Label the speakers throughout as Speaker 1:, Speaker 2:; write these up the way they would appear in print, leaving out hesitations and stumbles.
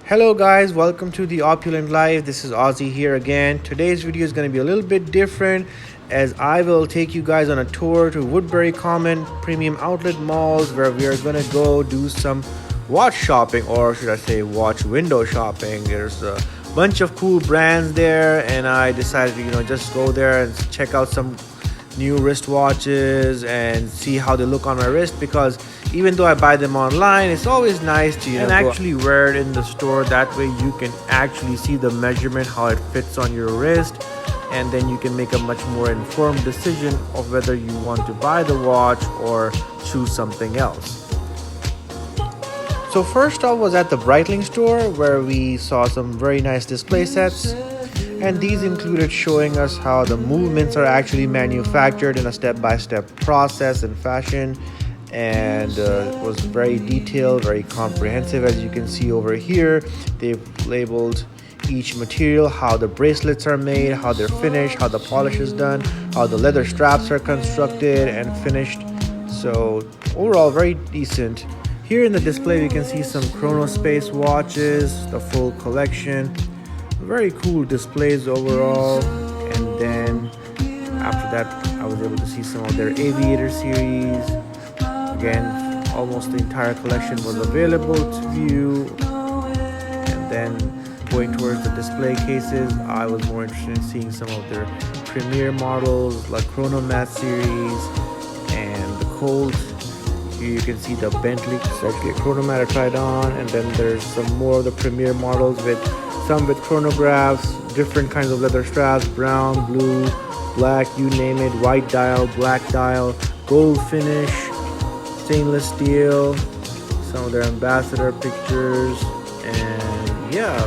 Speaker 1: Hello guys, welcome to the Opulent Life. This is Ozzy here again. Today's video is going to be a little bit different as I will take you guys on a tour to Woodburycommons premium outlet malls where we are going to go do some watch shopping, or should I say watch window shopping. There's a bunch of cool brands there and I decided to just go there and check out some new wristwatches and see how they look on my wrist, because even though I buy them online, it's always nice to actually wear it in the store. That way you can actually see the measurement, how it fits on your wrist, and then you can make a much more informed decision of whether you want to buy the watch or choose something else. So first off was at the Breitling store where we saw some very nice display sets, and these included showing us how the movements are actually manufactured in a step-by-step process and fashion, and it was very detailed, very comprehensive. As you can see over here, they've labeled each material, how the bracelets are made, how they're finished, how the polish is done, how the leather straps are constructed and finished. So overall very decent. Here in the display we can see some chronospace watches, the full collection. Very cool displays overall. And then after that I was able to see some of their aviator series. Again, almost the entire collection was available to view. And then going towards the display cases, I was more interested in seeing some of their premier models like chronomat series and the colt. Here you can see the Bentley. It's actually a chronomat I tried on. And then there's some more of the premier models with some with chronographs, different kinds of leather straps, brown, blue, black, you name it, white dial, black dial, gold finish, stainless steel, some of their ambassador pictures, and yeah,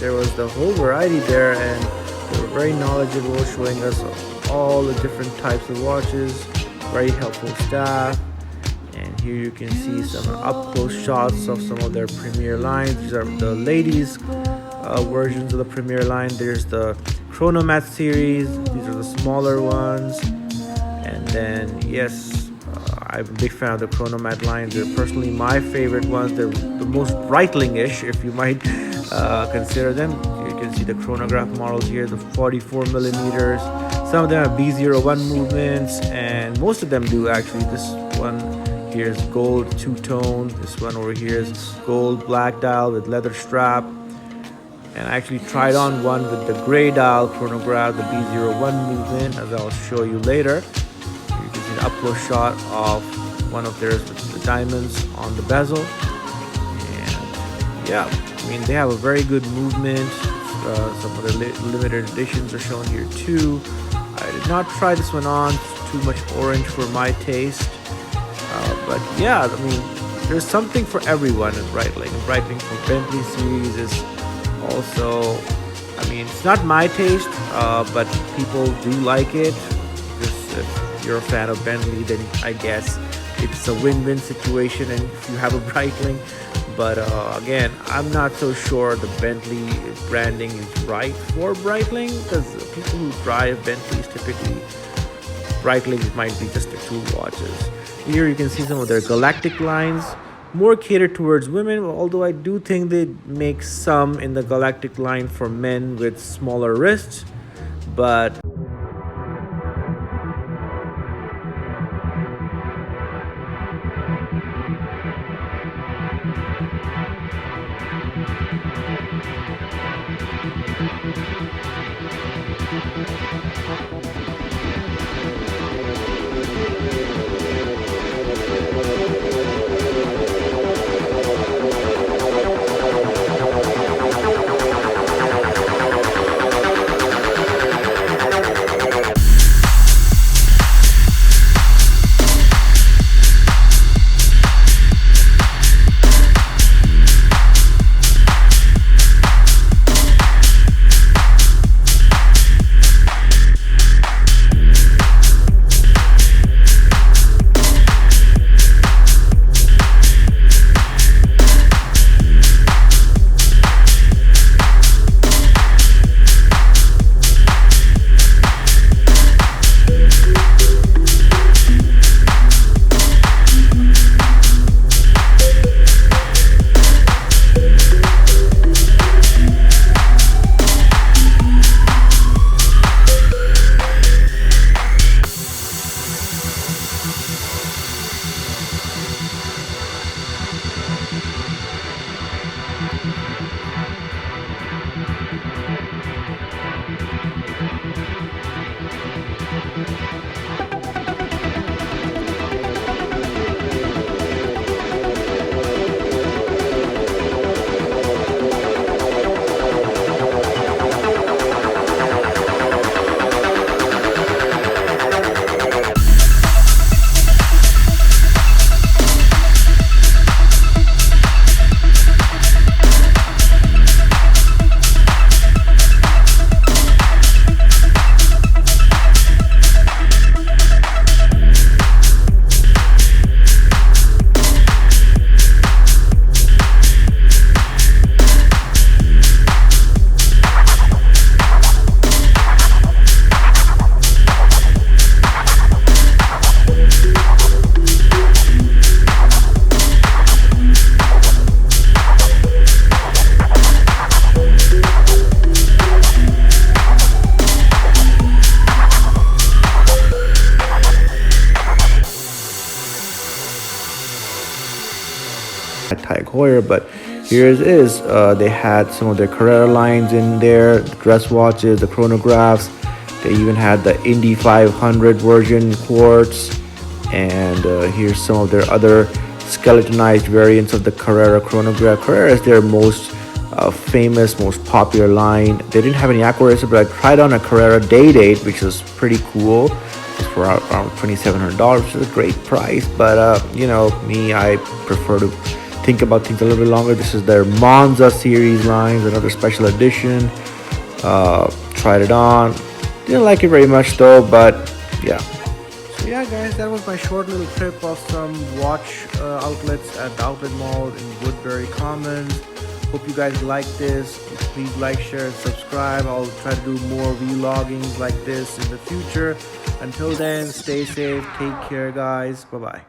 Speaker 1: there was the whole variety there, and they were very knowledgeable, showing us all the different types of watches, very helpful staff. And here you can see some up-close shots of some of their premier lines. These are the ladies' versions of the premier line. There's the chronomat series. These are the smaller ones. And then, yes, I'm a big fan of the chronomat lines. They're personally my favorite ones. They're the most Breitling-ish, if you might consider them. You can see the chronograph models here, the 44 millimeters. Some of them have B01 movements, and most of them do actually. This one here is gold two-tone. This one over here is gold black dial with leather strap. And I actually tried on one with the graydial chronograph, the B01 movement, as I'll show you later. You can see an up-close shot of one of theirs with the diamonds on the bezel. And yeah, I mean, they have a very good movement. Some of the limited editions are shown here too. I did not try this one on. It's too much orange for my taste. But yeah, I mean, there's something for everyone in Breitling. Breitling from Bentley series is also, I mean, it's not my taste, but people do like it. Just if you're a fan of Bentley, then I guess it's a win-win situation, and if you have a Breitling. But again, I'm not so sure the Bentley branding is right for Breitling, because people who drive Bentleys typically, Breitlings might be just the tool watches. Here you can see some of their galactic lines, more catered towards women, although I do think they make some in the galactic line for men with smaller wrists. But Heuer, but here it is. They had some of their Carrera lines in there, the dress watches, the chronographs. They even had the Indy 500 version quartz, and here's some of their other skeletonized variants of the Carrera chronograph. Carrera is their most famous, most popular line. They didn't have any accuracy, but I tried on a Carrera day date, which was pretty cool. It's for around $2,700, which is a great price. But you know me, I prefer to think about things a little bit longer. This is their Monza series lines, another special edition. Tried it on. Didn't like it very much though, but yeah. So yeah guys, that was my short little trip of some watch outlets at the outlet mall in Woodburycommons. Hope you guys like this. Please like, share, and subscribe. I'll try to do more vloggings like this in the future. Until then, stay safe, take care guys, bye bye.